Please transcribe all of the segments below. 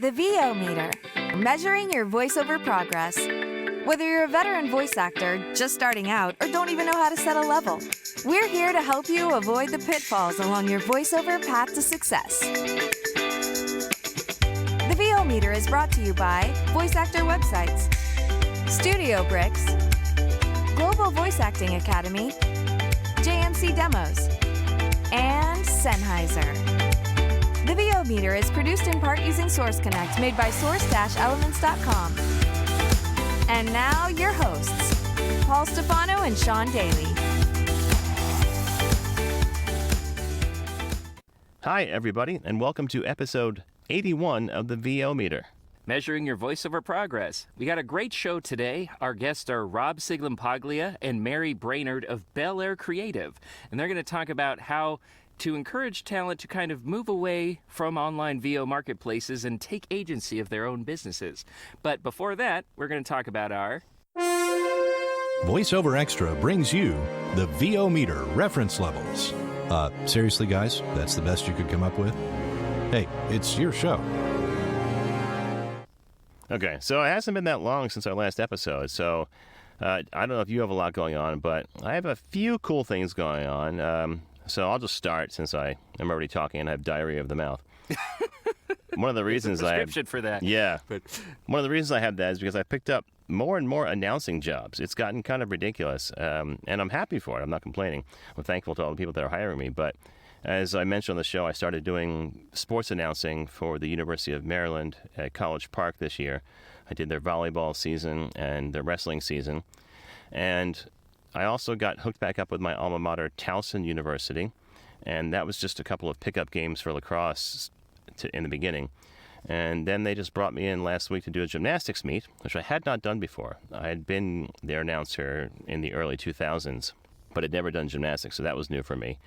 The VO Meter, measuring your voiceover progress. Whether you're a veteran voice actor, just starting out, or don't even know how to set a level, we're here to help you avoid the pitfalls along your voiceover path to success. The VO Meter is brought to you by Voice Actor Websites, Studio Bricks, Global Voice Acting Academy, JMC Demos, and Sennheiser. The VO Meter is produced in part using Source Connect, made by source-elements.com. And now, your hosts, Paul Stefano and Sean Daly. Hi, everybody, and welcome to episode 81 of the VO Meter. Measuring your voiceover progress. We got a great show today. Our guests are Rob Sciglimpaglia and Mary Brainard of Belair Creative, and they're going to talk about how to encourage talent to kind of move away from online VO marketplaces and take agency of their own businesses. But before that, we're going to talk about our VoiceOver Extra brings you the VO Meter reference levels. Seriously, guys, that's the best you could come up with? Hey, it's your show. Okay, so it hasn't been that long since our last episode, so I don't know if you have a lot going on, but I have a few cool things going on. So I'll just start since I am already talking and I have diarrhea of the mouth. One of the reasons There's a prescription for that. Yeah. But one of the reasons I have that is because I picked up more and more announcing jobs. It's gotten kind of ridiculous, and I'm happy for it. I'm not complaining. I'm thankful to all the people that are hiring me. But as I mentioned on the show, I started doing sports announcing for the University of Maryland at College Park this year. I did their volleyball season and their wrestling season. And I also got hooked back up with my alma mater, Towson University, and that was just a couple of pickup games for lacrosse in the beginning. And then they just brought me in last week to do a gymnastics meet, which I had not done before. I had been their announcer in the early 2000s, but had never done gymnastics, so that was new for me.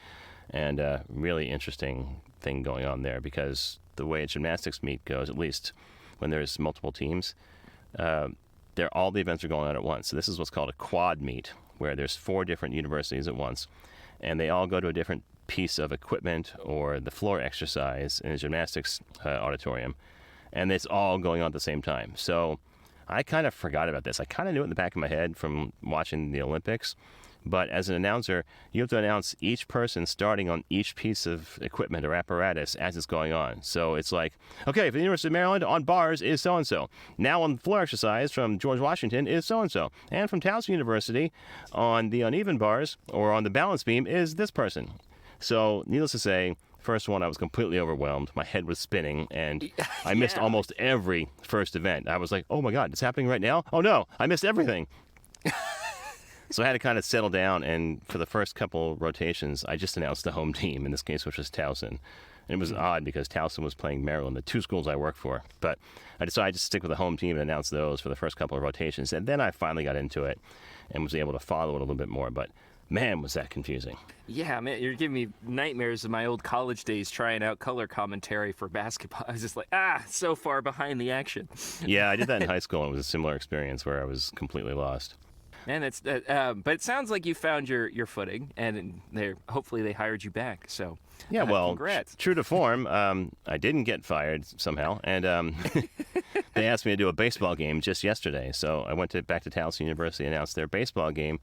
And a really interesting thing going on there, because the way a gymnastics meet goes, at least when there's multiple teams, all the events are going on at once. So this is what's called a quad meet, where there's 4 different universities at once, and they all go to a different piece of equipment or the floor exercise in a gymnastics auditorium, and it's all going on at the same time. So I kind of forgot about this. I kind of knew it in the back of my head from watching the Olympics, but as an announcer, you have to announce each person starting on each piece of equipment or apparatus as it's going on. So it's like, okay, for the University of Maryland, on bars is so-and-so. Now on floor exercise from George Washington is so-and-so. And from Towson University, on the uneven bars or on the balance beam is this person. So needless to say, first one, I was completely overwhelmed. My head was spinning, and I missed almost every first event. I was like, oh my God, it's happening right now? Oh no, I missed everything. So I had to kind of settle down, and for the first couple rotations, I just announced the home team, in this case, which was Towson. And it was odd because Towson was playing Maryland, the 2 schools I work for. But I decided to stick with the home team and announce those for the first couple of rotations. And then I finally got into it and was able to follow it a little bit more. But man, was that confusing. yeah, man, you're giving me nightmares of my old college days trying out color commentary for basketball. I was just like, so far behind the action. Yeah, I did that in high school, and it was a similar experience where I was completely lost. And it's, but it sounds like you found your footing, and hopefully they hired you back. So yeah, well, congrats. True to form, I didn't get fired somehow, and they asked me to do a baseball game just yesterday. So I went back to Towson University and announced their baseball game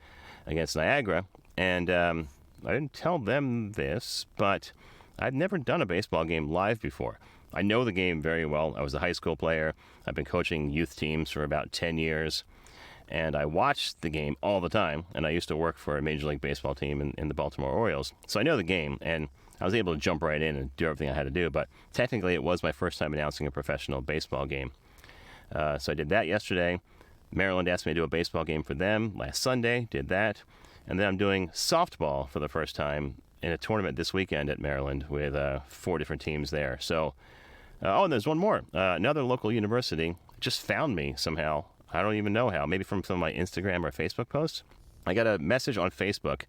against Niagara, and I didn't tell them this, but I'd never done a baseball game live before. I know the game very well. I was a high school player. I've been coaching youth teams for about 10 years. And I watched the game all the time, and I used to work for a Major League Baseball team in the Baltimore Orioles. So I know the game, and I was able to jump right in and do everything I had to do. But technically, it was my first time announcing a professional baseball game. So I did that yesterday. Maryland asked me to do a baseball game for them last Sunday, did that. And then I'm doing softball for the first time in a tournament this weekend at Maryland with 4 different teams there. So, and there's one more. Another local university just found me somehow. I don't even know how. Maybe from some of my Instagram or Facebook posts. I got a message on Facebook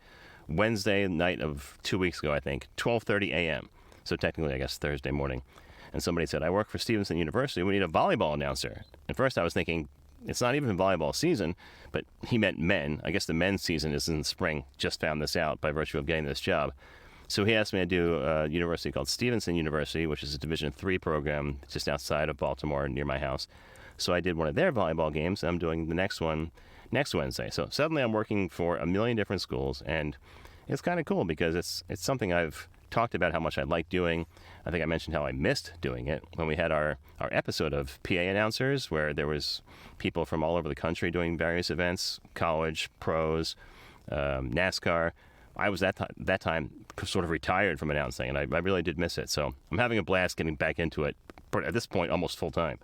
Wednesday night of 2 weeks ago, I think, 12:30 a.m. So technically, I guess Thursday morning. And somebody said, I work for Stevenson University. We need a volleyball announcer. At first, I was thinking, it's not even volleyball season, but he meant men. I guess the men's season is in the spring. Just found this out by virtue of getting this job. So he asked me to do a university called Stevenson University, which is a Division III program just outside of Baltimore near my house. So I did one of their volleyball games, and I'm doing the next one next Wednesday. So suddenly I'm working for a million different schools, and it's kind of cool because it's something I've talked about how much I like doing. I think I mentioned how I missed doing it when we had our episode of PA announcers, where there was people from all over the country doing various events, college, pros, NASCAR. I was that time sort of retired from announcing, and I really did miss it. So I'm having a blast getting back into it, but at this point, almost full time.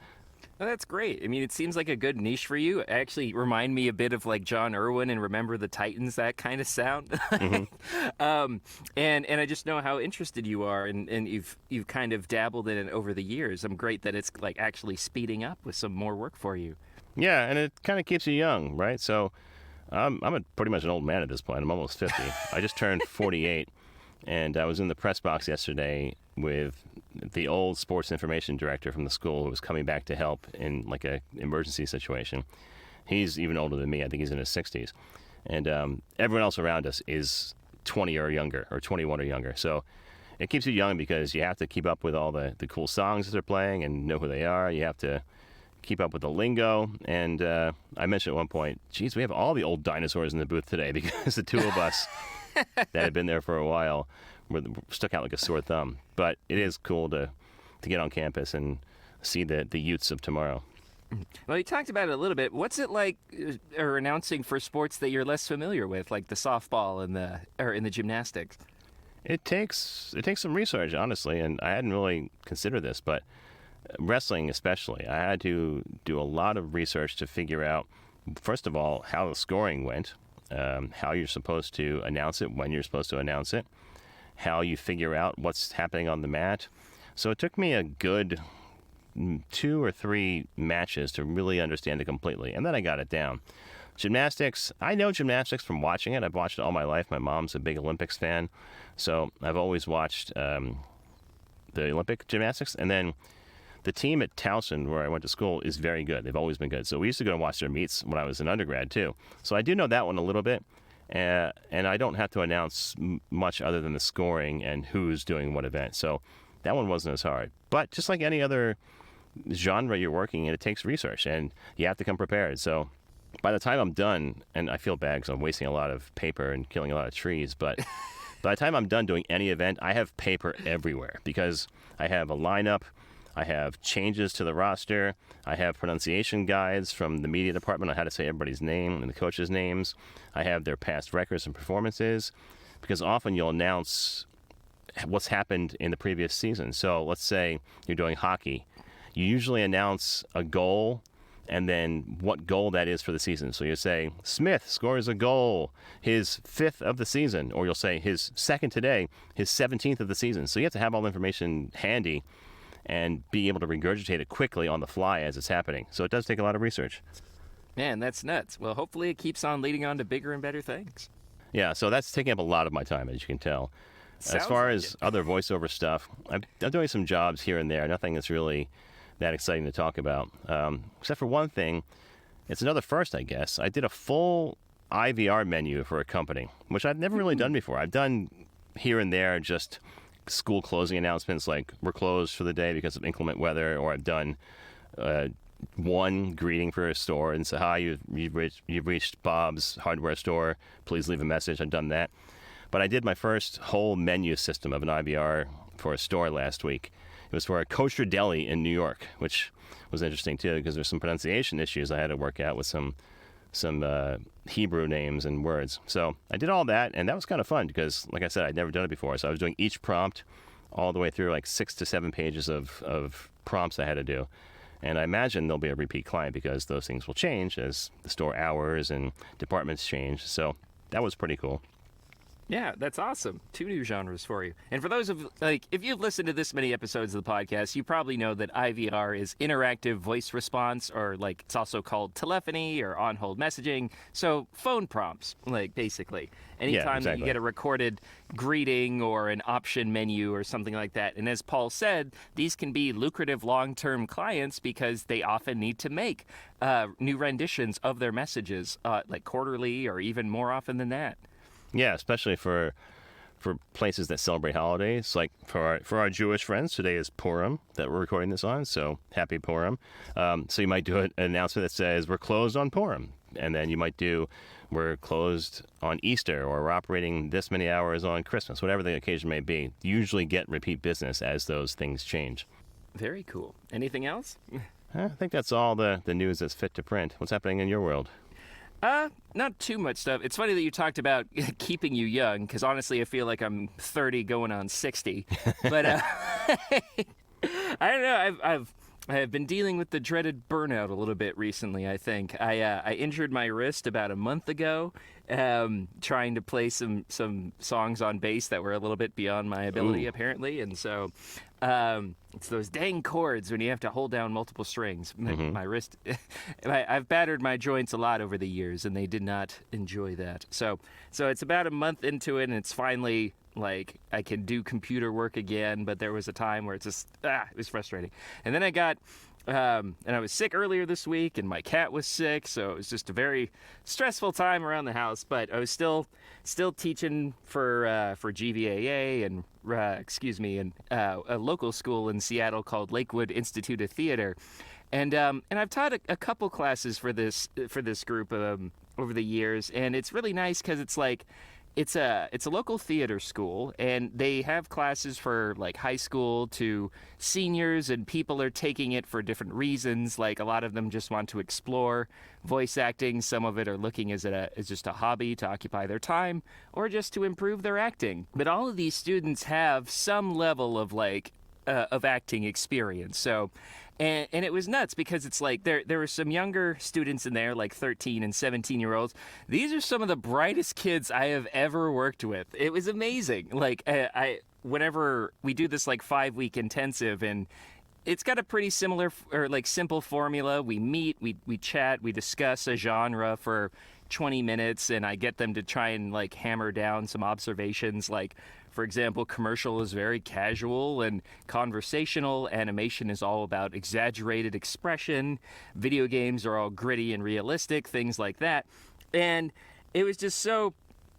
Oh, that's great. I mean, it seems like a good niche for you. It actually remind me a bit of like John Irwin and Remember the Titans, that kind of sound. And I just know how interested you are, and you've kind of dabbled in it over the years. I'm great that it's like actually speeding up with some more work for you. Yeah, and it kind of keeps you young, right? So I'm pretty much an old man at this point. I'm almost 50. I just turned 48, and I was in the press box yesterday with the old sports information director from the school who was coming back to help in like a emergency situation. He's even older than me. I think he's in his 60s. And everyone else around us is 20 or younger, or 21 or younger. So it keeps you young because you have to keep up with all the cool songs that they're playing and know who they are. You have to keep up with the lingo. And I mentioned at one point, geez, we have all the old dinosaurs in the booth today because the two of us that had been there for a while were stuck out like a sore thumb. But it is cool to get on campus and see the youths of tomorrow. Well, you talked about it a little bit. What's it like or announcing for sports that you're less familiar with, like the softball and the gymnastics? It takes some research, honestly, and I hadn't really considered this, but wrestling especially, I had to do a lot of research to figure out, first of all, how the scoring went, how you're supposed to announce it, when you're supposed to announce it, how you figure out what's happening on the mat. So it took me a good 2 or 3 matches to really understand it completely, and then I got it down. Gymnastics, I know gymnastics from watching it. I've watched it all my life. My mom's a big Olympics fan, so I've always watched the Olympic gymnastics. And then the team at Towson, where I went to school, is very good. They've always been good. So we used to go and watch their meets when I was an undergrad, too. So I do know that one a little bit, and I don't have to announce much other than the scoring and who's doing what event. So that one wasn't as hard. But just like any other genre you're working in, it takes research, and you have to come prepared. So by the time I'm done, and I feel bad because I'm wasting a lot of paper and killing a lot of trees, but by the time I'm done doing any event, I have paper everywhere because I have a lineup, I have changes to the roster, I have pronunciation guides from the media department on how to say everybody's name and the coaches' names, I have their past records and performances, because often you'll announce what's happened in the previous season. So let's say you're doing hockey. You usually announce a goal and then what goal that is for the season. So you say, Smith scores a goal, his 5th of the season, or you'll say his 2nd today, his 17th of the season. So you have to have all the information handy and be able to regurgitate it quickly on the fly as it's happening. So it does take a lot of research. Man, that's nuts. Well, hopefully it keeps on leading on to bigger and better things. Yeah, so that's taking up a lot of my time, as you can tell. As far as other voiceover stuff, I'm doing some jobs here and there. Nothing that's really that exciting to talk about, except for one thing. It's another first, I guess. I did a full IVR menu for a company, which I've never really done before. I've done here and there just school closing announcements like we're closed for the day because of inclement weather, or I've done one greeting for a store and say, hi, you've reached Bob's hardware store. Please leave a message. I've done that. But I did my first whole menu system of an IVR for a store last week. It was for a kosher deli in New York, which was interesting too because there's some pronunciation issues I had to work out with some Hebrew names and words. So I did all that, and that was kind of fun because, like I said, I'd never done it before. So I was doing each prompt all the way through, like 6 to 7 pages of prompts I had to do. And I imagine there'll be a repeat client because those things will change as the store hours and departments change. So that was pretty cool. Yeah, that's awesome. 2 new genres for you. And for those of, if you've listened to this many episodes of the podcast, you probably know that IVR is interactive voice response, or it's also called telephony or on-hold messaging. So phone prompts, basically. Anytime that you get a recorded greeting or an option menu or something like that. And as Paul said, these can be lucrative long-term clients because they often need to make new renditions of their messages, quarterly or even more often than that. Yeah, especially for for places that celebrate holidays. Like for our Jewish friends, today is Purim that we're recording this on, so happy Purim. So you might do an announcement that says we're closed on Purim, and then you might do we're closed on Easter, or we're operating this many hours on Christmas, whatever the occasion may be. Usually get repeat business as those things change. Very cool. Anything else? I think that's all the news that's fit to print. What's happening in your world? Not too much stuff. It's funny that you talked about keeping you young, because honestly, I feel like I'm 30 going on 60. But I don't know. I've been dealing with the dreaded burnout a little bit recently, I think. I injured my wrist about a month ago, trying to play some songs on bass that were a little bit beyond my ability, apparently. And so it's those dang chords when you have to hold down multiple strings. My wrist, I've battered my joints a lot over the years, and they did not enjoy that. So it's about a month into it, and it's finally... like, I can do computer work again, but there was a time where it was frustrating. And then I got, and I was sick earlier this week, and my cat was sick, so it was just a very stressful time around the house. But I was still teaching for GVAA and a local school in Seattle called Lakewood Institute of Theater, and I've taught a couple classes for this group over the years, and it's really nice because it's like. It's a local theater school, and they have classes for like high school to seniors, and people are taking it for different reasons. Like a lot of them just want to explore voice acting. Some of it are looking as just a hobby to occupy their time, or just to improve their acting. But all of these students have some level of of acting experience. So. And it was nuts because it's like there were some younger students in there, like 13 and 17-year-olds. These are some of the brightest kids I have ever worked with. It was amazing. Like whenever we do this like 5-week intensive, and it's got a pretty similar or like simple formula. We meet, we chat, we discuss a genre for 20 minutes, and I get them to try and like hammer down some observations. Like, for example, commercial is very casual and conversational. Animation is all about exaggerated expression. Video games are all gritty and realistic, things like that. And it was just so,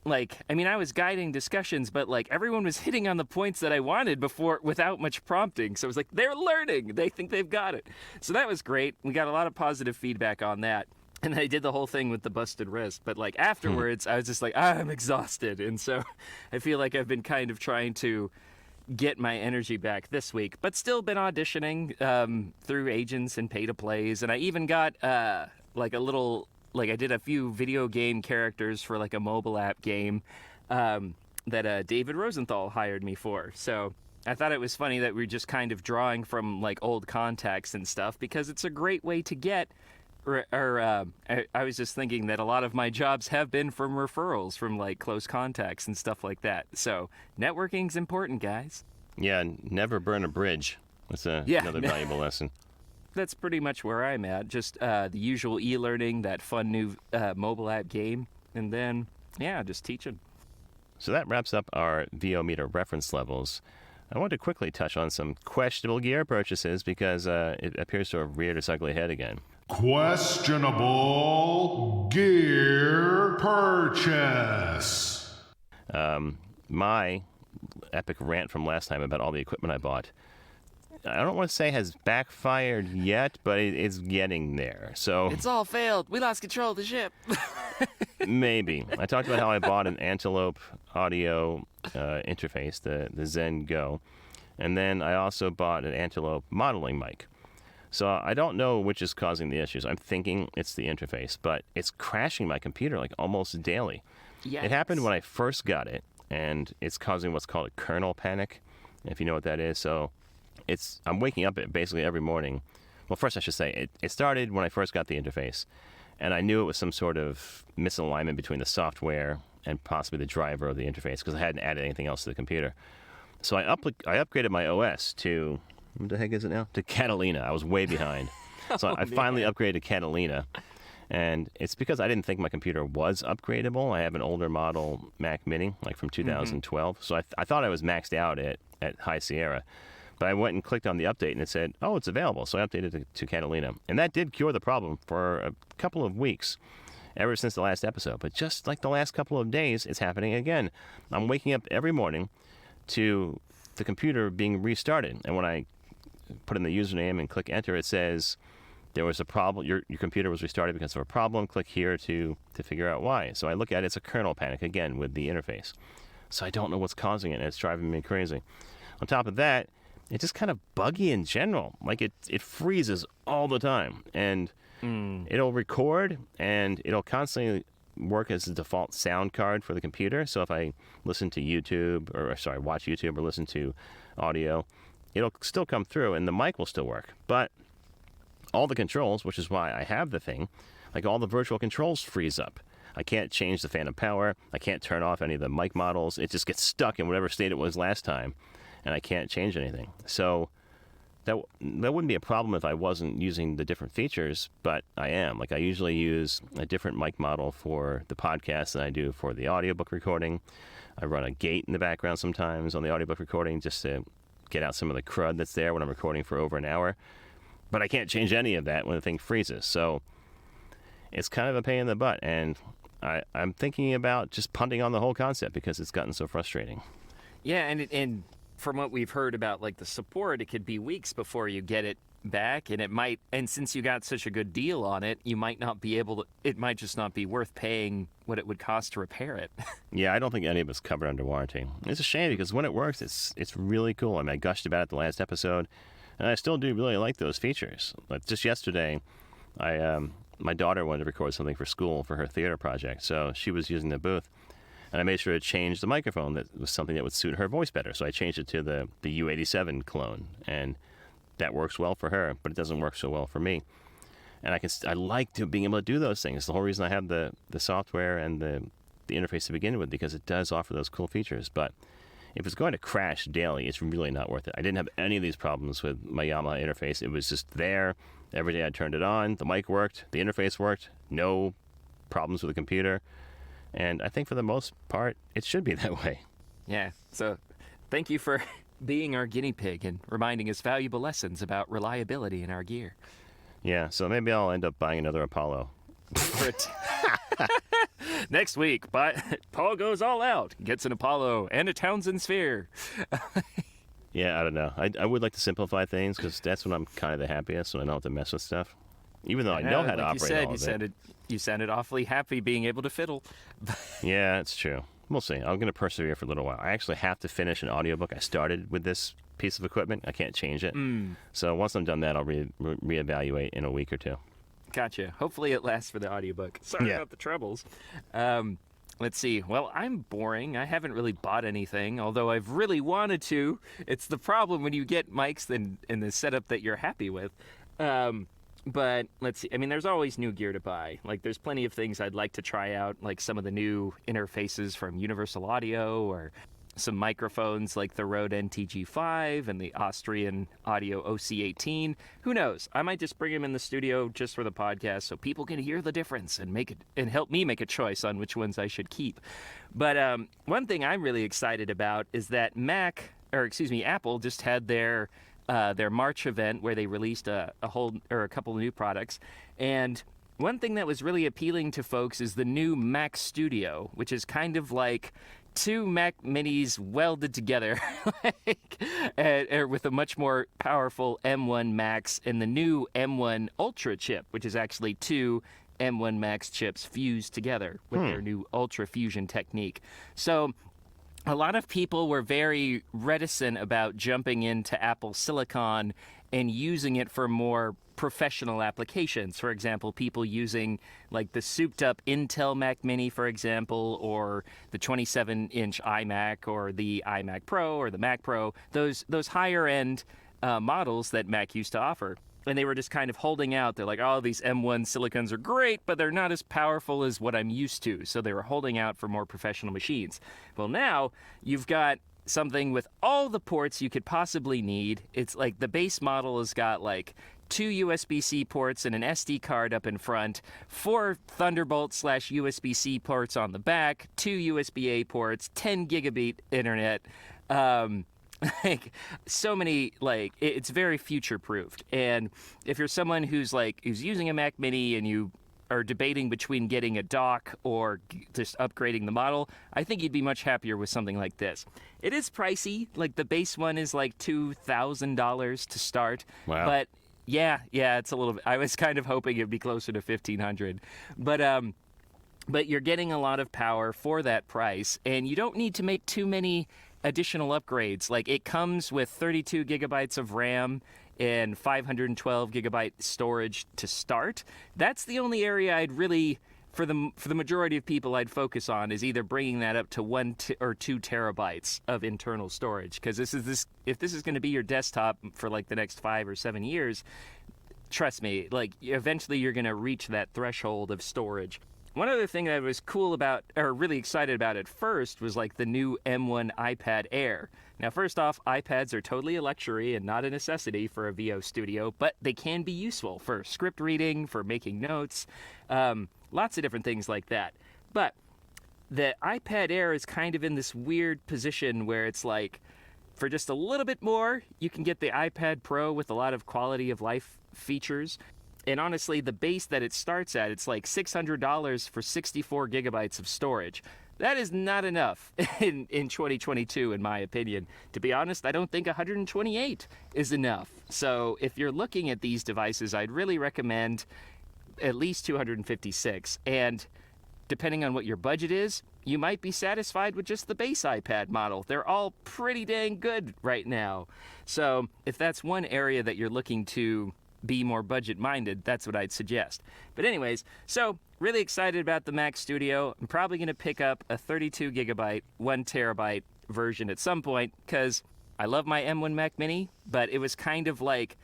like, I mean, I was guiding discussions, but like everyone was hitting on the points that I wanted before without much prompting. So it was like, they're learning. They think they've got it. So that was great. We got a lot of positive feedback on that. And I did the whole thing with the busted wrist. But like afterwards, I was just like, I'm exhausted. And so I feel like I've been kind of trying to get my energy back this week, but still been auditioning through agents and pay-to-plays. And I even got I did a few video game characters for like a mobile app game that David Rosenthal hired me for. So I thought it was funny that we're just kind of drawing from like old contacts and stuff, because it's a great way to get... I was just thinking that a lot of my jobs have been from referrals from like close contacts and stuff like that. So networking's important, guys. Yeah, never burn a bridge. That's another valuable lesson. That's pretty much where I'm at. Just the usual e-learning, that fun new mobile app game, and then, just teaching. So that wraps up our VO meter reference levels. I want to quickly touch on some questionable gear purchases because it appears to have reared its ugly head again. Questionable gear purchase. My epic rant from last time about all the equipment I bought, I don't want to say has backfired yet, but it's getting there. So it's all failed. We lost control of the ship. Maybe. I talked about how I bought an Antelope audio interface, the Zen Go, and then I also bought an Antelope modeling mic. So I don't know which is causing the issues. I'm thinking it's the interface, but it's crashing my computer like almost daily. Yikes. It happened when I first got it, and it's causing what's called a kernel panic, if you know what that is. So I'm waking up basically every morning. Well, first I should say, it started when I first got the interface, and I knew it was some sort of misalignment between the software and possibly the driver of the interface, because I hadn't added anything else to the computer. So I upgraded my OS to... what the heck is it now? To Catalina. I was way behind. So I finally upgraded to Catalina. And it's because I didn't think my computer was upgradable. I have an older model Mac Mini, like from 2012. So I thought I was maxed out at High Sierra. But I went and clicked on the update, and it said, oh, it's available. So I updated to Catalina. And that did cure the problem for a couple of weeks. ever since the last episode. But just like the last couple of days, it's happening again. I'm waking up every morning to the computer being restarted. And when I put in the username and click enter, it says there was a problem. Your computer was restarted because of a problem. Click here to figure out why. So I look at it. It's a kernel panic again with the interface. So I don't know what's causing it, and it's driving me crazy. On top of that, it's just kind of buggy in general. Like it freezes all the time, and it'll record, and it'll constantly work as the default sound card for the computer. So if I listen to YouTube, watch YouTube or listen to audio, it'll still come through, and the mic will still work. But all the controls, which is why I have the thing, like all the virtual controls freeze up. I can't change the phantom power. I can't turn off any of the mic models. It just gets stuck in whatever state it was last time, and I can't change anything. So that wouldn't be a problem if I wasn't using the different features, but I am. Like I usually use a different mic model for the podcast than I do for the audiobook recording. I run a gate in the background sometimes on the audiobook recording just to get out some of the crud that's there when I'm recording for over an hour. But I can't change any of that when the thing freezes. So it's kind of a pain in the butt, and I'm thinking about just punting on the whole concept because it's gotten so frustrating. Yeah, and from what we've heard about like the support, it could be weeks before you get it back, and since you got such a good deal on it, you might not be able to, it might just not be worth paying what it would cost to repair it. Yeah, I don't think any of it's covered under warranty. It's a shame because when it works, it's really cool. I mean, I gushed about it the last episode, and I still do really like those features. Like just yesterday, my daughter wanted to record something for school for her theater project, so she was using the booth. And I made sure to change the microphone. That was something that would suit her voice better. So I changed it to the U87 clone, and that works well for her, but it doesn't work so well for me. And I like being able to do those things. It's the whole reason I have the software and the interface to begin with, because it does offer those cool features. But if it's going to crash daily, it's really not worth it. I didn't have any of these problems with my Yamaha interface. It was just there. Every day I turned it on. The mic worked. The interface worked. No problems with the computer. And I think for the most part, it should be that way. Yeah, so thank you for being our guinea pig and reminding us valuable lessons about reliability in our gear. Yeah, so maybe I'll end up buying another Apollo. Next week, Paul goes all out, gets an Apollo and a Townsend Sphere. Yeah, I don't know. I would like to simplify things because that's when I'm kind of the happiest, when I don't have to mess with stuff. Even though I know how to operate all of it. You sounded awfully happy being able to fiddle. Yeah, it's true. We'll see. I'm going to persevere for a little while. I actually have to finish an audiobook I started with this piece of equipment. I can't change it. So once I'm done that, I'll reevaluate in a week or two. Gotcha. Hopefully it lasts for the audiobook. Sorry about the troubles. Let's see. Well, I'm boring. I haven't really bought anything, although I've really wanted to. It's the problem when you get mics in the setup that you're happy with. But let's see. I mean, there's always new gear to buy. Like, there's plenty of things I'd like to try out, like some of the new interfaces from Universal Audio, or some microphones like the Rode NTG5 and the Austrian Audio OC18. Who knows? I might just bring them in the studio just for the podcast so people can hear the difference and help me make a choice on which ones I should keep. But one thing I'm really excited about is that Apple just had their March event where they released a couple of new products. And one thing that was really appealing to folks is the new Mac Studio, which is kind of like two Mac Minis welded together with a much more powerful M1 Max and the new M1 Ultra chip, which is actually two M1 Max chips fused together with their new Ultra Fusion technique. So a lot of people were very reticent about jumping into Apple Silicon and using it for more professional applications. For example, people using like the souped up Intel Mac Mini, for example, or the 27-inch iMac or the iMac Pro or the Mac Pro, those higher end models that Mac used to offer. And they were just kind of holding out. They're like, oh, these M1 Silicons are great, but they're not as powerful as what I'm used to. So they were holding out for more professional machines. Well, now you've got something with all the ports you could possibly need. It's like the base model has got like 2 USB-C ports and an SD card up in front, 4 Thunderbolt/USB-C ports on the back, 2 USB-A ports, 10 gigabit internet. Like so many, like it's very future proofed. And if you're someone who's using a Mac Mini and you are debating between getting a dock or just upgrading the model, I think you'd be much happier with something like this. It is pricey. Like, the base one is like $2,000 to start. Wow. But yeah, it's a little bit. I was kind of hoping it'd be closer to $1,500. But you're getting a lot of power for that price, and you don't need to make too many additional upgrades. Like, it comes with 32 gigabytes of RAM and 512 gigabyte storage to start. That's the only area I'd really, for the majority of people, I'd focus on is either bringing that up to 1 or 2 terabytes of internal storage. Because if this is going to be your desktop for like the next 5 or 7 years, trust me, like, eventually you're going to reach that threshold of storage. One other thing that I was cool about, or really excited about at first, was like the new M1 iPad Air. Now, first off, iPads are totally a luxury and not a necessity for a VO studio, but they can be useful for script reading, for making notes, lots of different things like that. But the iPad Air is kind of in this weird position where it's like, for just a little bit more, you can get the iPad Pro with a lot of quality of life features. And honestly, the base that it starts at, it's like $600 for 64 gigabytes of storage. That is not enough in 2022, in my opinion. To be honest, I don't think 128 is enough. So if you're looking at these devices, I'd really recommend at least 256. And depending on what your budget is, you might be satisfied with just the base iPad model. They're all pretty dang good right now. So if that's one area that you're looking to be more budget-minded, that's what I'd suggest. But anyways, so really excited about the Mac Studio. I'm probably going to pick up a 32 gigabyte, 1 terabyte version at some point, because I love my M1 Mac Mini, but it was kind of like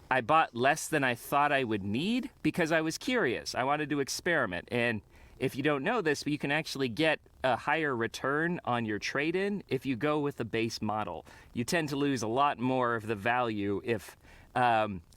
I bought less than I thought I would need because I was curious. I wanted to experiment. And if you don't know this, you can actually get a higher return on your trade-in if you go with the base model. You tend to lose a lot more of the value if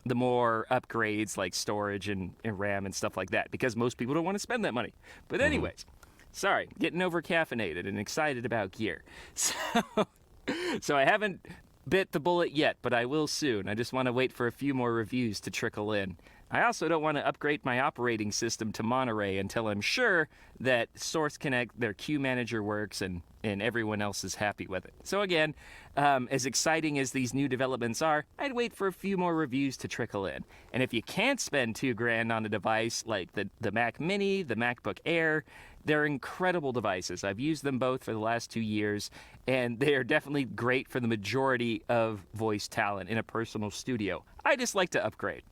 the more upgrades like storage and RAM and stuff like that, because most people don't want to spend that money. But anyways, sorry, getting over caffeinated and excited about gear. So I haven't bit the bullet yet, but I will soon. I just want to wait for a few more reviews to trickle in. I also don't want to upgrade my operating system to Monterey until I'm sure that Source Connect, their queue manager, works and everyone else is happy with it. So again, as exciting as these new developments are, I'd wait for a few more reviews to trickle in. And if you can't spend $2,000 on a device like the Mac Mini, the MacBook Air, they're incredible devices. I've used them both for the last 2 years, and they are definitely great for the majority of voice talent in a personal studio. I just like to upgrade.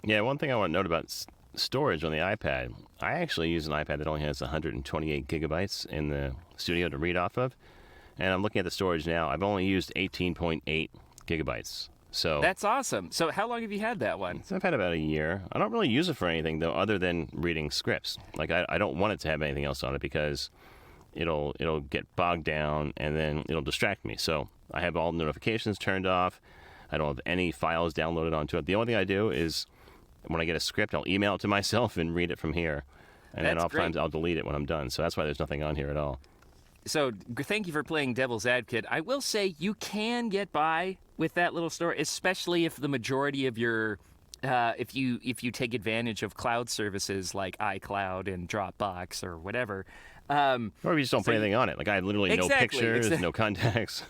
Yeah, one thing I want to note about storage on the iPad, I actually use an iPad that only has 128 gigabytes in the studio to read off of. And I'm looking at the storage now. I've only used 18.8 gigabytes. So that's awesome. So how long have you had that one? So I've had about a year. I don't really use it for anything, though, other than reading scripts. Like, I don't want it to have anything else on it because it'll get bogged down and then it'll distract me. So I have all notifications turned off. I don't have any files downloaded onto it. The only thing I do is when I get a script, I'll email it to myself and read it from here. And then oftentimes I'll delete it when I'm done. So that's why there's nothing on here at all. So thank you for playing devil's advocate. I will say you can get by with that little store, especially if the majority of your if you take advantage of cloud services like iCloud and Dropbox or whatever. Or if you just don't put anything on it. Like, I have literally no pictures, no contacts.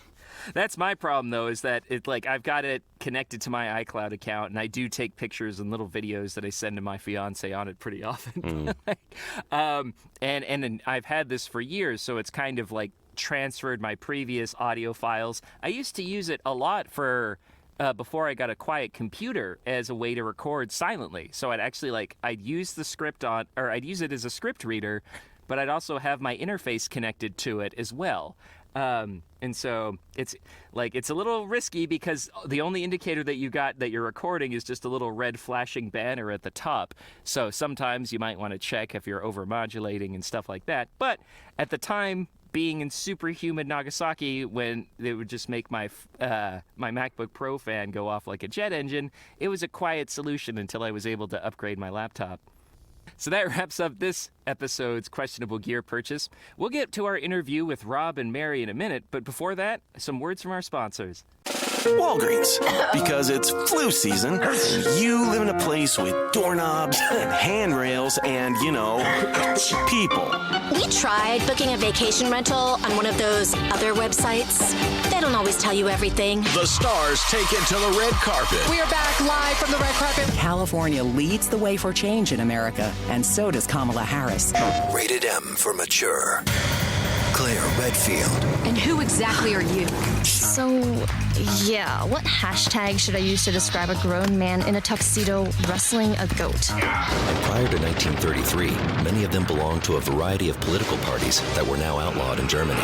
That's my problem, though, is that I've got it connected to my iCloud account, and I do take pictures and little videos that I send to my fiance on it pretty often. And I've had this for years, so it's kind of like transferred my previous audio files. I used to use it a lot for before I got a quiet computer as a way to record silently. So I'd use the script I'd use it as a script reader, but I'd also have my interface connected to it as well. And so it's a little risky because the only indicator that you got that you're recording is just a little red flashing banner at the top. So sometimes you might want to check if you're overmodulating and stuff like that. But at the time, being in super humid Nagasaki, when it would just make my MacBook Pro fan go off like a jet engine, it was a quiet solution until I was able to upgrade my laptop. So that wraps up this episode's questionable gear purchase. We'll get to our interview with Rob and Mary in a minute, but before that, some words from our sponsors. Walgreens. Because it's flu season, and you live in a place with doorknobs and handrails and, people. We tried booking a vacation rental on one of those other websites. They don't always tell you everything. The stars take it to the red carpet. We are back live from the red carpet. California leads the way for change in America, and so does Kamala Harris. Rated M for mature. Claire Redfield. And who exactly are you? So, yeah, what hashtag should I use to describe a grown man in a tuxedo wrestling a goat? Prior to 1933, many of them belonged to a variety of political parties that were now outlawed in Germany.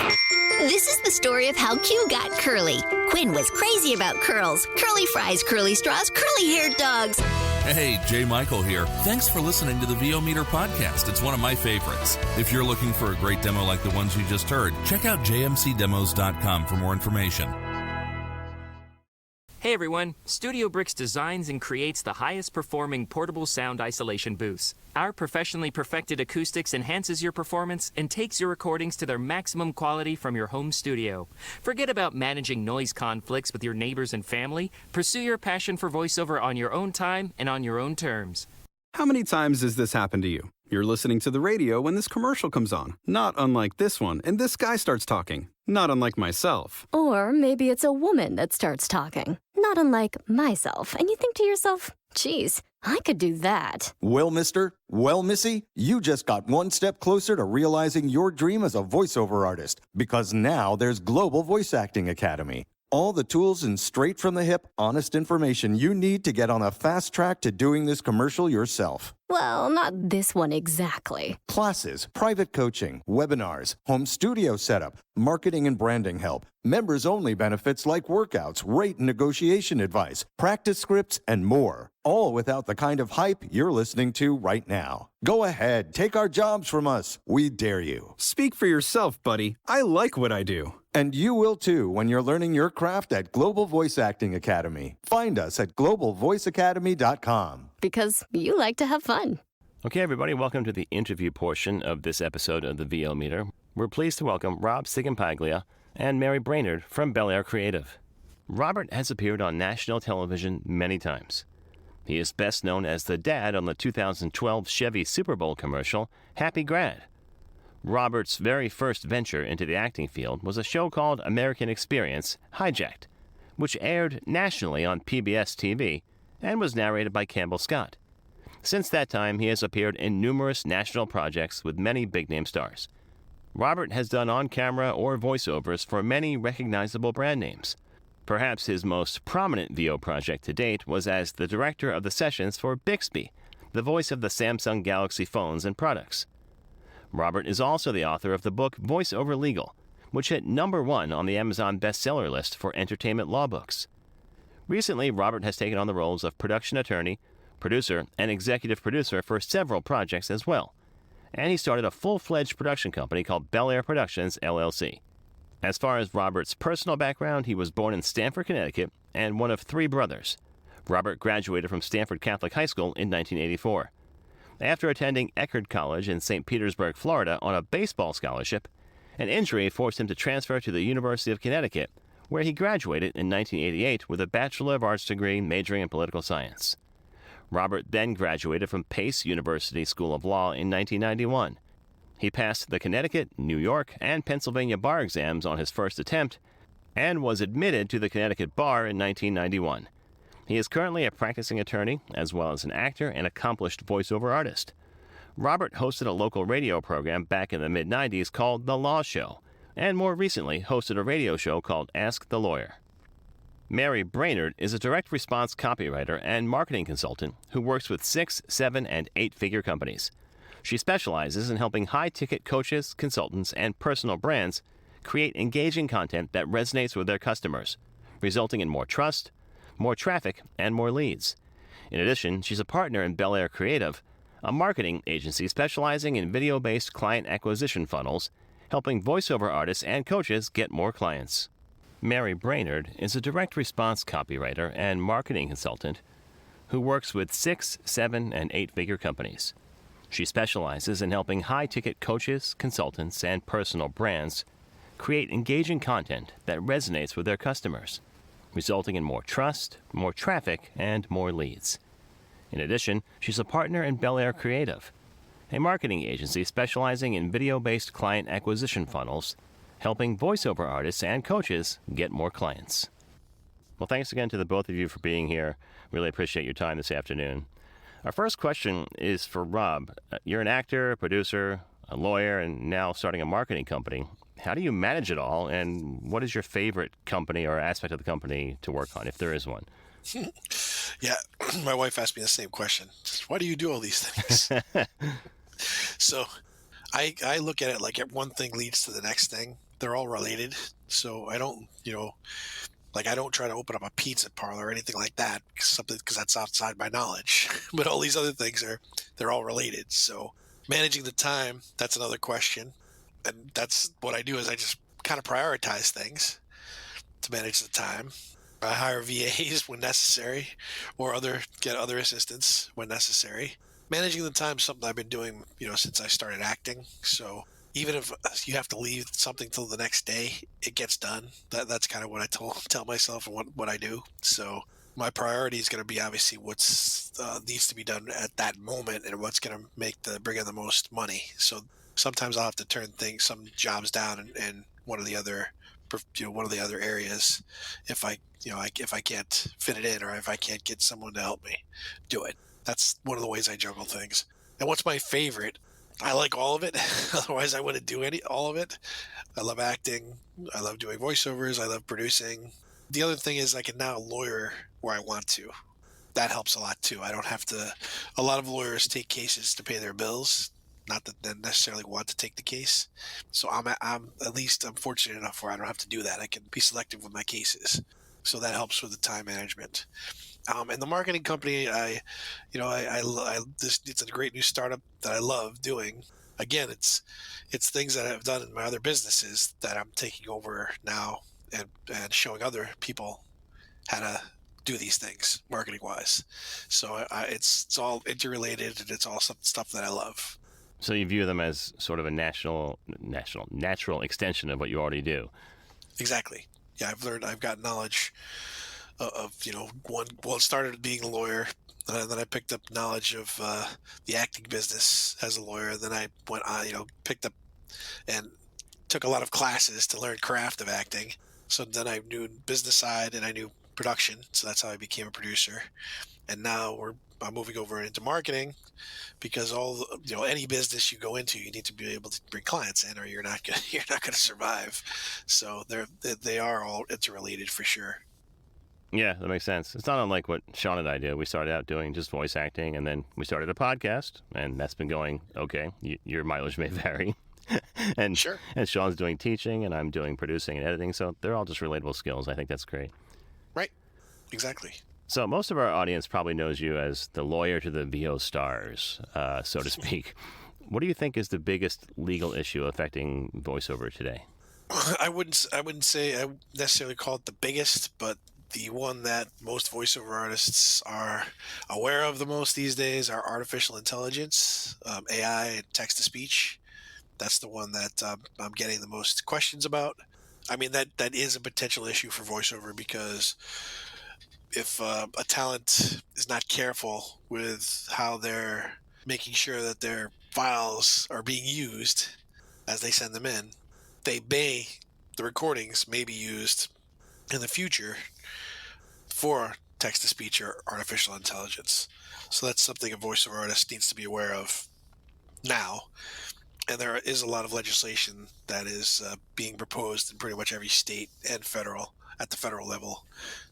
This is the story of how Q got curly. Quinn was crazy about curls. Curly fries, curly straws, curly-haired dogs. Hey, Jay Michael here. Thanks for listening to the VO Meter podcast. It's one of my favorites. If you're looking for a great demo like the ones you just heard, check out jmcdemos.com for more information. Hey everyone, Studio Bricks designs and creates the highest performing portable sound isolation booths. Our professionally perfected acoustics enhances your performance and takes your recordings to their maximum quality from your home studio. Forget about managing noise conflicts with your neighbors and family. Pursue your passion for voiceover on your own time and on your own terms. How many times has this happened to you? You're listening to the radio when this commercial comes on, not unlike this one, and this guy starts talking, not unlike myself. Or maybe it's a woman that starts talking, not unlike myself, and you think to yourself, geez, I could do that. Well, mister, well, missy, you just got one step closer to realizing your dream as a voiceover artist, because now there's Global Voice Acting Academy. All the tools and straight-from-the-hip, honest information you need to get on a fast track to doing this commercial yourself. Well, not this one exactly. Classes, private coaching, webinars, home studio setup, marketing and branding help, members-only benefits like workouts, rate and negotiation advice, practice scripts, and more. All without the kind of hype you're listening to right now. Go ahead, take our jobs from us. We dare you. Speak for yourself, buddy. I like what I do. And you will too when you're learning your craft at Global Voice Acting Academy. Find us at globalvoiceacademy.com. Because you like to have fun. Okay, everybody, welcome to the interview portion of this episode of the VO Meter. We're pleased to welcome Rob Sciglimpaglia and Mary Brainard from Belair Creative. Robert has appeared on national television many times. He is best known as the dad on the 2012 Chevy Super Bowl commercial, Happy Grad. Robert's very first venture into the acting field was a show called American Experience, Hijacked, which aired nationally on PBS TV and was narrated by Campbell Scott. Since that time, he has appeared in numerous national projects with many big-name stars. Robert has done on-camera or voiceovers for many recognizable brand names. Perhaps his most prominent VO project to date was as the director of the sessions for Bixby, the voice of the Samsung Galaxy phones and products. Robert is also the author of the book Voice Over Legal, which hit #1 on the Amazon bestseller list for entertainment law books. Recently, Robert has taken on the roles of production attorney, producer, and executive producer for several projects as well, and he started a full-fledged production company called Belair Productions, LLC. As far as Robert's personal background, he was born in Stamford, Connecticut, and one of 3 brothers. Robert graduated from Stanford Catholic High School in 1984. After attending Eckerd College in St. Petersburg, Florida, on a baseball scholarship, an injury forced him to transfer to the University of Connecticut, where he graduated in 1988 with a Bachelor of Arts degree majoring in political science. Robert then graduated from Pace University School of Law in 1991. He passed the Connecticut, New York, and Pennsylvania bar exams on his first attempt and was admitted to the Connecticut bar in 1991. He is currently a practicing attorney, as well as an actor and accomplished voiceover artist. Robert hosted a local radio program back in the mid-90s called The Law Show, and more recently hosted a radio show called Ask the Lawyer. Mary Brainard is a direct response copywriter and marketing consultant who works with 6-, 7-, and 8-figure companies. She specializes in helping high-ticket coaches, consultants, and personal brands create engaging content that resonates with their customers, resulting in more trust, more traffic, and more leads. In addition, she's a partner in Belair Creative, a marketing agency specializing in video-based client acquisition funnels, helping voiceover artists and coaches get more clients. Mary Brainard is a direct response copywriter and marketing consultant who works with 6-, 7-, and 8-figure companies. She specializes in helping high-ticket coaches, consultants, and personal brands create engaging content that resonates with their customers. resulting in more trust, more traffic, and more leads. In addition, she's a partner in Belair Creative, a marketing agency specializing in video-based client acquisition funnels, helping voiceover artists and coaches get more clients. Well, thanks again to the both of you for being here. Really appreciate your time this afternoon. Our first question is for Rob. You're an actor, a producer, a lawyer, and now starting a marketing company. How do you manage it all, and what is your favorite company or aspect of the company to work on, if there is one? Yeah, my wife asked me the same question. Why do you do all these things? So I look at it like one thing leads to the next thing. They're all related. So I don't, I don't try to open up a pizza parlor or anything like that, because that's outside my knowledge. But all these other things they're all related. So managing the time, that's another question. And that's what I do is I just kind of prioritize things to manage the time. I hire VAs when necessary, or get other assistance when necessary. Managing the time is something I've been doing, since I started acting. So even if you have to leave something till the next day, it gets done. That's kind of what I tell myself and what I do. So my priority is going to be obviously what's needs to be done at that moment and what's going to bring in the most money. So sometimes I'll have to turn some jobs down and one of the other areas if I can't fit it in, or if I can't get someone to help me do it. That's one of the ways I juggle things. And what's my favorite? I like all of it. Otherwise, I wouldn't do all of it. I love acting. I love doing voiceovers. I love producing. The other thing is I can now lawyer where I want to. That helps a lot too. I don't have to. A lot of lawyers take cases to pay their bills. Not that they necessarily want to take the case. So I'm fortunate enough where I don't have to do that. I can be selective with my cases. So that helps with the time management. And the marketing company, it's a great new startup that I love doing. Again, it's things that I've done in my other businesses that I'm taking over now and showing other people how to do these things marketing wise. So it's all interrelated, and it's all stuff that I love. So you view them as sort of a natural extension of what you already do. Exactly. Yeah, I've got knowledge of it started being a lawyer, and then I picked up knowledge of the acting business as a lawyer. Then I went on, picked up and took a lot of classes to learn craft of acting. So then I knew business side and I knew production. So that's how I became a producer. And now I'm moving over into marketing, because any business you go into, you need to be able to bring clients in, or you're not gonna survive. So they are all interrelated for sure. Yeah, that makes sense. It's not unlike what Sean and I do. We started out doing just voice acting, and then we started a podcast, and that's been going okay. Your mileage may vary. And sure. And Sean's doing teaching, and I'm doing producing and editing, so they're all just relatable skills. I think that's great. Right. Exactly. So most of our audience probably knows you as the lawyer to the VO stars, so to speak. What do you think is the biggest legal issue affecting voiceover today? I wouldn't say I necessarily call it the biggest, but the one that most voiceover artists are aware of the most these days are artificial intelligence, AI, and text-to-speech. That's the one that I'm getting the most questions about. I mean, that is a potential issue for voiceover, because if a talent is not careful with how they're making sure that their files are being used as they send them in, the recordings may be used in the future for text-to-speech or artificial intelligence. So that's something a voiceover artist needs to be aware of now. And there is a lot of legislation that is being proposed in pretty much every state and at the federal level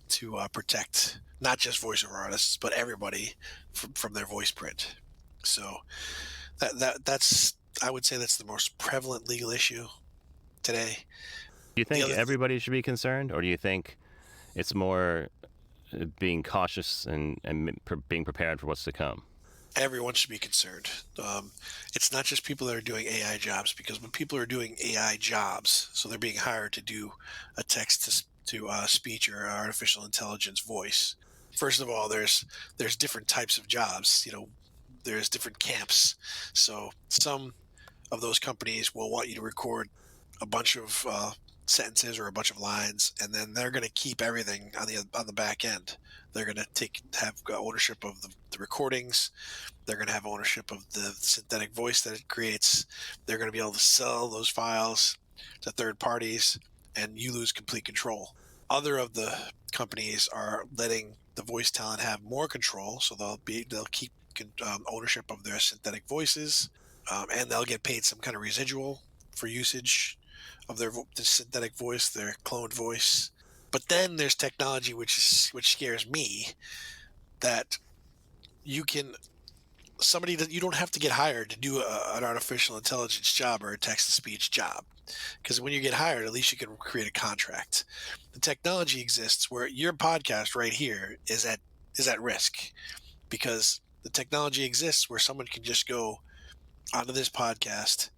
to protect not just voiceover artists, but everybody from their voice print. So that's I would say that's the most prevalent legal issue today. Do you think everybody should be concerned, or do you think it's more being cautious and being prepared for what's to come? Everyone should be concerned. It's not just people that are doing AI jobs, because when people are doing AI jobs, so they're being hired to do a text to speech or artificial intelligence voice. First of all, there's different types of jobs. There's different camps. So some of those companies will want you to record a bunch of sentences or a bunch of lines, and then they're going to keep everything on the back end. They're going to have ownership of the recordings. They're going to have ownership of the synthetic voice that it creates. They're going to be able to sell those files to third parties, and you lose complete control. Other of the companies are letting the voice talent have more control, so they'll keep ownership of their synthetic voices, and they'll get paid some kind of residual for usage of the synthetic voice, their cloned voice. But then there's technology which scares me, that you don't have to get hired to do an artificial intelligence job or a text-to-speech job, because when you get hired, at least you can create a contract. The technology exists where your podcast right here is at risk, because the technology exists where someone can just go onto this podcast,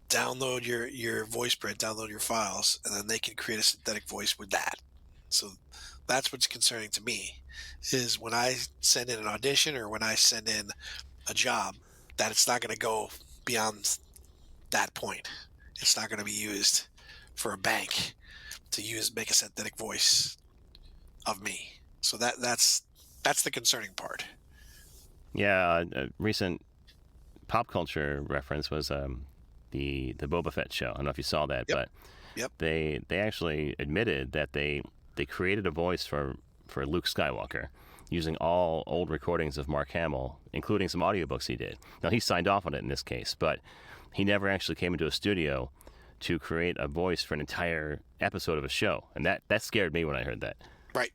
download your voice print, download your files, and then they can create a synthetic voice with that. So that's what's concerning to me, is when I send in an audition or when I send in a job, that it's not going to go beyond that point. It's not going to be used for a bank to make a synthetic voice of me. So that's the concerning part. Yeah, a recent pop culture reference was the Boba Fett show. I don't know if you saw that, but they actually admitted that they created a voice for Luke Skywalker using all old recordings of Mark Hamill, including some audiobooks he did. Now, he signed off on it in this case, but he never actually came into a studio to create a voice for an entire episode of a show, and that scared me when I heard that. Right.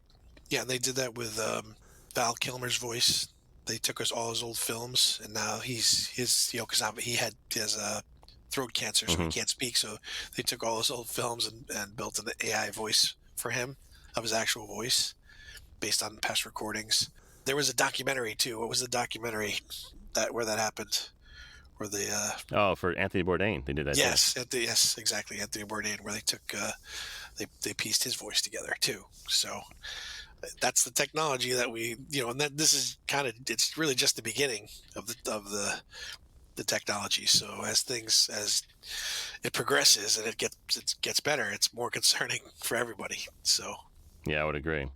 Yeah, and they did that with Val Kilmer's voice. They took all his old films, and now he has throat cancer, so he can't speak. So they took all his old films and built an AI voice for him of his actual voice based on past recordings. There was a documentary too. What was the documentary where that happened? Where they for Anthony Bourdain, they did that. Yes, yes, exactly. Anthony Bourdain, where they took they pieced his voice together too. So that's the technology that we, and that this is it's really just the beginning of the technology. So as it progresses and it gets better, it's more concerning for everybody. So yeah, I would agree.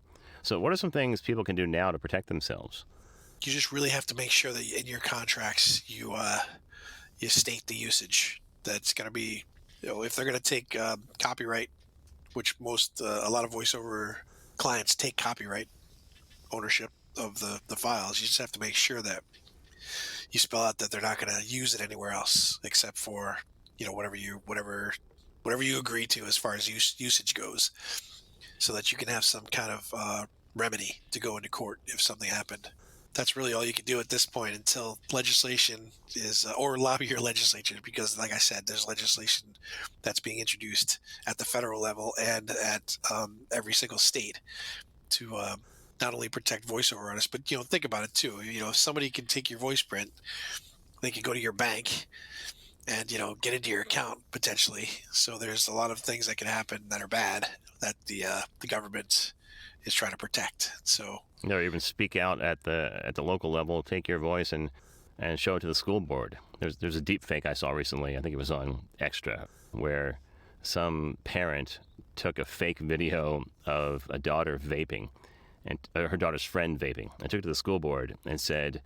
So what are some things people can do now to protect themselves? You just really have to make sure that in your contracts you state the usage. That's going to be, if they're going to take copyright, which a lot of voiceover clients take copyright ownership of the files. You just have to make sure that you spell out that they're not going to use it anywhere else except for whatever you agree to as far as usage goes, so that you can have some kind of remedy to go into court if something happened. That's really all you can do at this point until legislation is, or lobby your legislature, because like I said, there's legislation that's being introduced at the federal level and at every single state to not only protect voiceover artists, but think about it too. If somebody can take your voice print, they can go to your bank and get into your account potentially. So there's a lot of things that can happen that are bad that the government is trying to protect. So or even speak out at the local level, take your voice and show it to the school board. There's a deep fake I saw recently. I think it was on Extra, where some parent took a fake video of a daughter vaping, and her daughter's friend vaping, and took it to the school board and said,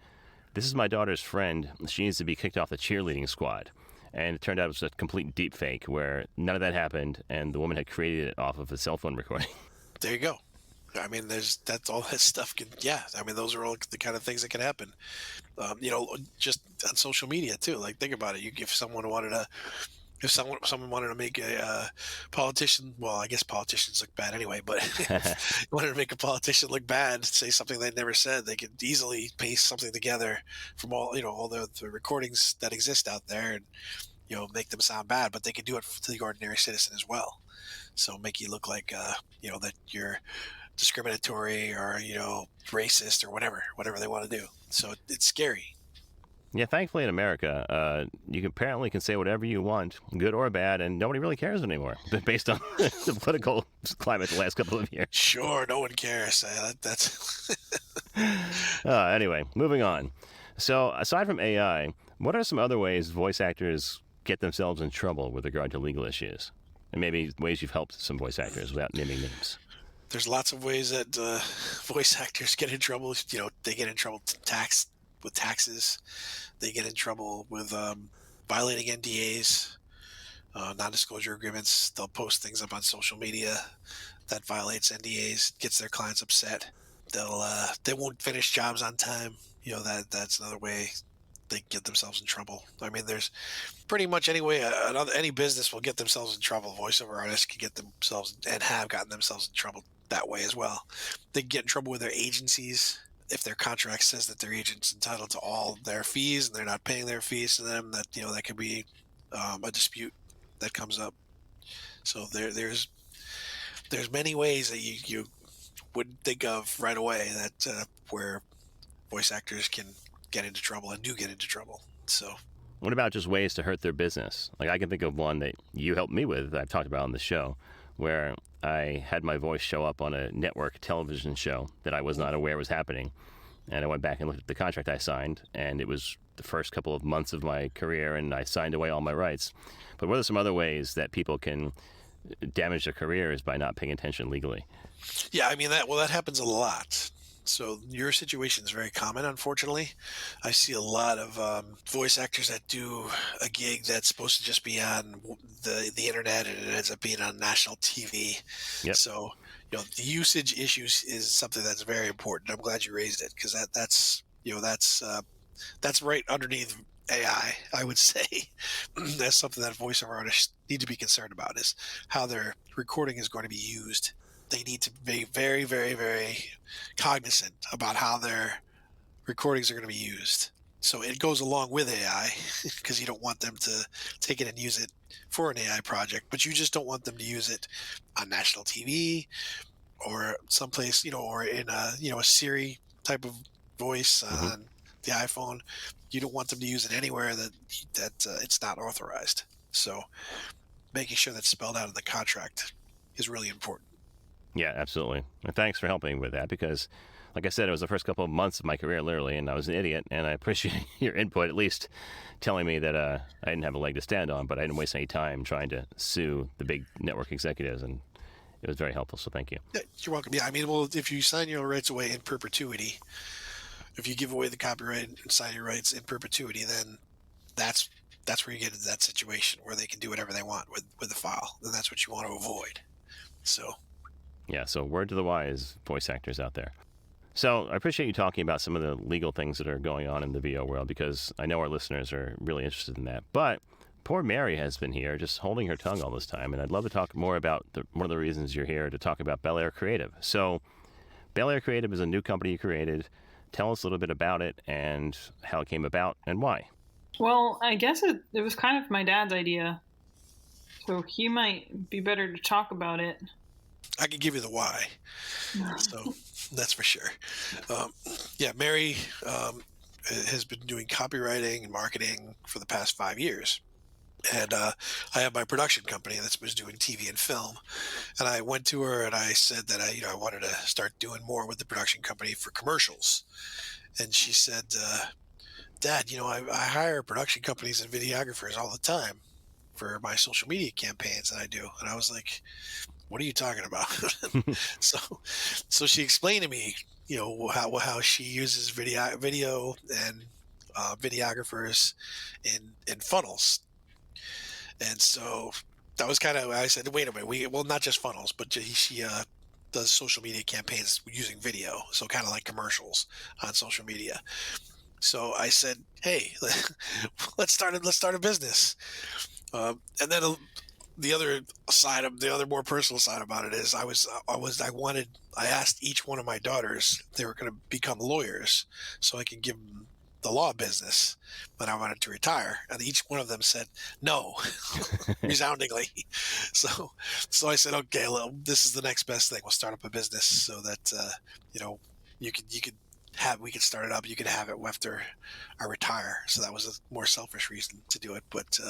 "This is my daughter's friend. She needs to be kicked off the cheerleading squad." And it turned out it was a complete deep fake where none of that happened, and the woman had created it off of a cell phone recording. There you go. I mean, that's all that stuff can. Yeah, I mean, those are all the kind of things that can happen. Just on social media too. Like, think about it. If someone wanted to make a politician, well, I guess politicians look bad anyway, but wanted to make a politician look bad, say something they never said, they could easily paste something together from all the recordings that exist out there and make them sound bad, but they can do it to the ordinary citizen as well. So make you look like that you're discriminatory or racist or whatever they want to do. So it's scary. Yeah, thankfully in America, you apparently can say whatever you want, good or bad, and nobody really cares anymore, based on the political climate the last couple of years. Sure, no one cares. That's anyway, moving on. So aside from AI, what are some other ways voice actors get themselves in trouble with regard to legal issues? and maybe ways you've helped some voice actors without naming names. There's lots of ways that voice actors get in trouble. They get in trouble with taxes. They get in trouble with violating NDAs, non-disclosure agreements. They'll post things up on social media that violates NDAs, gets their clients upset. They won't finish jobs on time. That's another way they get themselves in trouble. I mean, there's pretty much any business will get themselves in trouble. Voiceover artists can get themselves and have gotten themselves in trouble that way as well. They can get in trouble with their agencies if their contract says that their agent's entitled to all their fees and they're not paying their fees to them. That could be a dispute that comes up. So there's many ways that you wouldn't think of right away that where voice actors can get into trouble and do get into trouble. So what about just ways to hurt their business? Like, I can think of one that you helped me with, that I've talked about on the show, where I had my voice show up on a network television show that I was not aware was happening. And I went back and looked at the contract I signed, and it was the first couple of months of my career, and I signed away all my rights. But what are some other ways that people can damage their careers by not paying attention legally? Yeah, I mean, that happens a lot. So your situation is very common, unfortunately. I see a lot of voice actors that do a gig that's supposed to just be on the internet, and it ends up being on national TV. Yep. So the usage issues is something that's very important. I'm glad you raised it, because that's right underneath AI, I would say. That's something that voiceover artists need to be concerned about, is how their recording is going to be used. They need to be very, very, very cognizant about how their recordings are going to be used. So it goes along with AI, because you don't want them to take it and use it for an AI project, but you just don't want them to use it on national TV or someplace, or in a Siri type of voice on the iPhone. You don't want them to use it anywhere that it's not authorized. So making sure that's spelled out in the contract is really important. Yeah, absolutely. And thanks for helping with that, because, like I said, it was the first couple of months of my career, literally, and I was an idiot, and I appreciate your input, at least telling me that I didn't have a leg to stand on, but I didn't waste any time trying to sue the big network executives, and it was very helpful, so thank you. Yeah, you're welcome. Yeah, I mean, well, if you sign your rights away in perpetuity, if you give away the copyright and sign your rights in perpetuity, then that's where you get into that situation where they can do whatever they want with the file, and that's what you want to avoid. So... yeah, so word to the wise voice actors out there. So I appreciate you talking about some of the legal things that are going on in the VO world, because I know our listeners are really interested in that. But poor Mary has been here just holding her tongue all this time, and I'd love to talk more about one of the reasons you're here, to talk about Belair Creative. So Belair Creative is a new company you created. Tell us a little bit about it and how it came about and why. Well, I guess it was kind of my dad's idea, so he might be better to talk about it. I can give you the why, so that's for sure. Mary has been doing copywriting and marketing for the past 5 years. And I have my production company that was doing TV and film. And I went to her and I said that I wanted to start doing more with the production company for commercials. And she said, Dad, I hire production companies and videographers all the time for my social media campaigns that I do. And I was like, what are you talking about? So she explained to me, how she uses video and videographers in funnels. And so that was kind of, I said, wait a minute, not just funnels, but she does social media campaigns using video. So kind of like commercials on social media. So I said, hey, let's start a business. And then the other more personal side about it is I asked each one of my daughters if they were going to become lawyers so I could give them the law business when I wanted to retire, and each one of them said no, resoundingly. So I said, okay, well, this is the next best thing. We'll start up a business so that we could start it up. You could have it after I retire. So that was a more selfish reason to do it, but.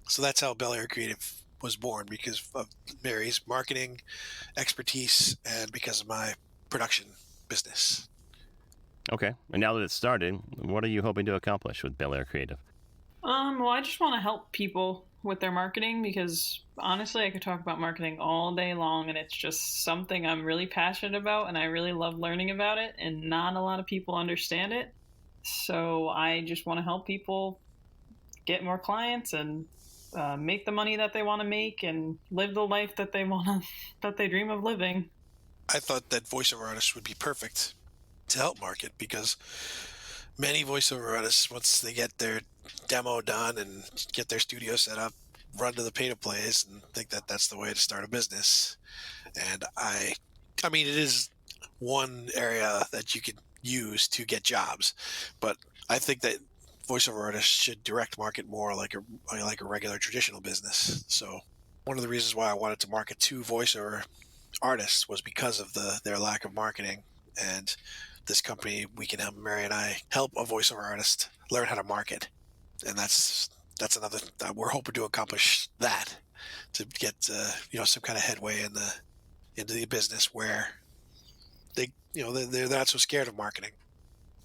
So that's how Belair Creative was born, because of Mary's marketing expertise and because of my production business. Okay. And now that it's started, what are you hoping to accomplish with Belair Creative? Well, I just want to help people with their marketing because honestly, I could talk about marketing all day long, and it's just something I'm really passionate about, and I really love learning about it, and not a lot of people understand it. So I just want to help people get more clients and make the money that they want to make and live the life that they that they dream of living. I thought that voiceover artists would be perfect to help market because many voiceover artists, once they get their demo done and get their studio set up, run to the pay to plays and think that that's the way to start a business. And I mean, it is one area that you could use to get jobs, but I think that voiceover artists should direct market more like a regular traditional business. So one of the reasons why I wanted to market to voiceover artists was because of their lack of marketing. And this company, we can help, Mary and I help a voiceover artist learn how to market. And that's another, we're hoping to accomplish that, to get some kind of headway into the business where they're not so scared of marketing.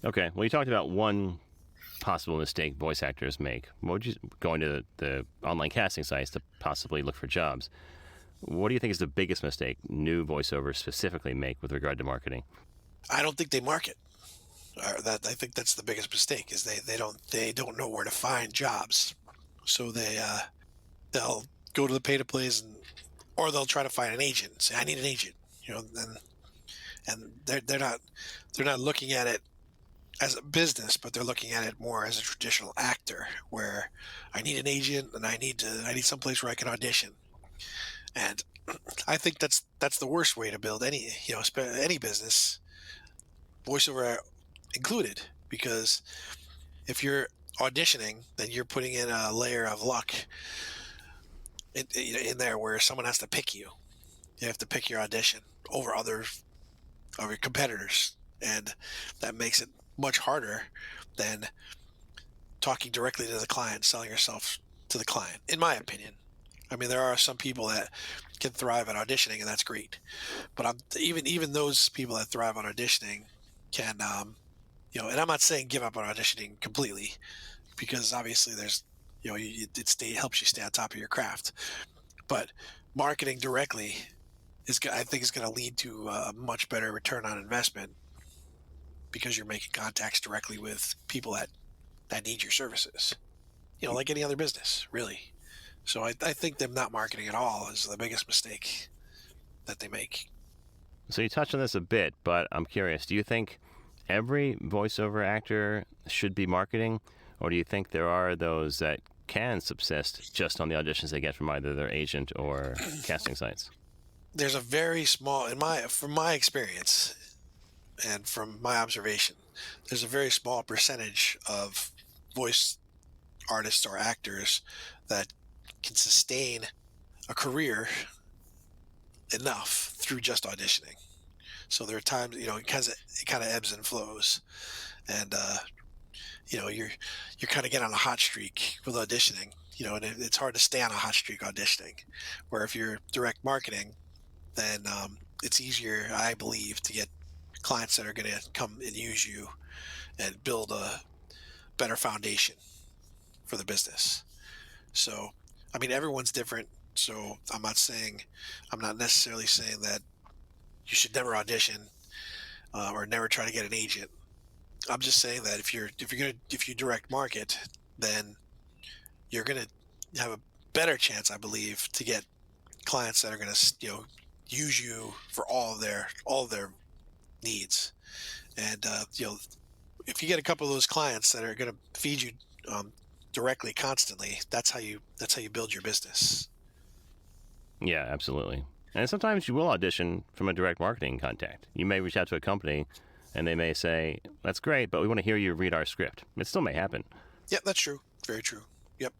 Okay, well, you talked about one possible mistake voice actors make. What would you, going to the online casting sites to possibly look for jobs, what do you think is the biggest mistake new voiceovers specifically make with regard to marketing? I don't think they market. I think that's the biggest mistake, is they don't know where to find jobs. So they'll go to the pay to plays, or they'll try to find an agent and say, I need an agent, and they're not looking at it as a business, but they're looking at it more as a traditional actor, where I need an agent and I need someplace where I can audition. And I think that's the worst way to build any business, voiceover included, because if you're auditioning, then you're putting in a layer of luck in there where someone has to pick you. You have to pick your audition over other of your competitors, and that makes it much harder than talking directly to the client, selling yourself to the client, in my opinion. I mean, there are some people that can thrive at auditioning, and that's great. But even those people that thrive on auditioning can, and I'm not saying give up on auditioning completely, because obviously there's, it helps you stay on top of your craft. But marketing directly I think is going to lead to a much better return on investment, because you're making contacts directly with people that need your services, like any other business, really. So I think them not marketing at all is the biggest mistake that they make. So you touched on this a bit, but I'm curious, do you think every voiceover actor should be marketing, or do you think there are those that can subsist just on the auditions they get from either their agent or casting sites? There's a very small, from my experience and from my observation, there's a very small percentage of voice artists or actors that can sustain a career enough through just auditioning. So there are times, it kind of ebbs and flows, and you're kind of getting on a hot streak with auditioning, and it's hard to stay on a hot streak auditioning. Where if you're direct marketing, then it's easier, I believe, to get clients that are going to come and use you and build a better foundation for the business. So, I mean, everyone's different. So I'm not necessarily saying that you should never audition or never try to get an agent. I'm just saying that if you direct market, then you're going to have a better chance, I believe, to get clients that are going to use you for all of their needs. And if you get a couple of those clients that are going to feed you directly, constantly, that's how you build your business. Yeah, absolutely. And sometimes you will audition from a direct marketing contact. You may reach out to a company and they may say, that's great, but we want to hear you read our script. It still may happen. Yeah, that's true. Very true. Yep.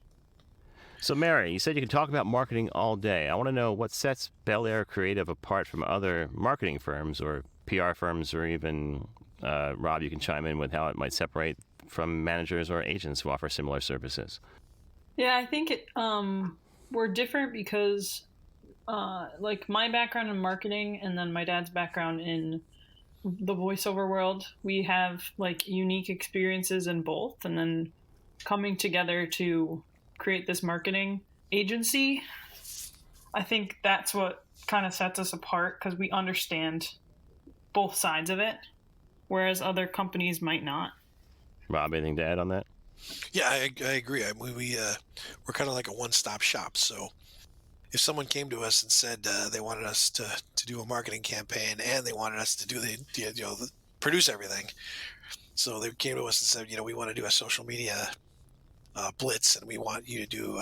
So, Mary, you said you can talk about marketing all day. I want to know what sets Belair Creative apart from other marketing firms or PR firms, or even, Rob, you can chime in with how it might separate from managers or agents who offer similar services. Yeah, I think we're different because like my background in marketing and then my dad's background in the voiceover world, we have like unique experiences in both. And then coming together to create this marketing agency, I think that's what kind of sets us apart, because we understand both sides of it, whereas other companies might not. Rob, anything to add on that? Yeah, I agree. I mean, we're kind of like a one-stop shop. So if someone came to us and said they wanted us to do a marketing campaign and they wanted us to do produce everything, so they came to us and said, we want to do a social media blitz, and we want you to do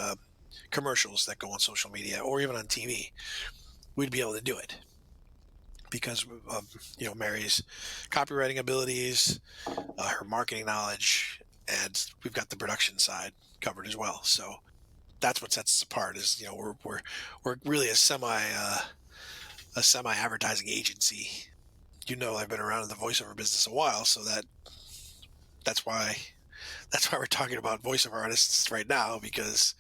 commercials that go on social media or even on TV, we'd be able to do it because of Mary's copywriting abilities, her marketing knowledge, and we've got the production side covered as well. So that's what sets us apart. Is we're really a semi advertising agency. I've been around in the voiceover business a while, so that's why we're talking about voiceover artists right now, because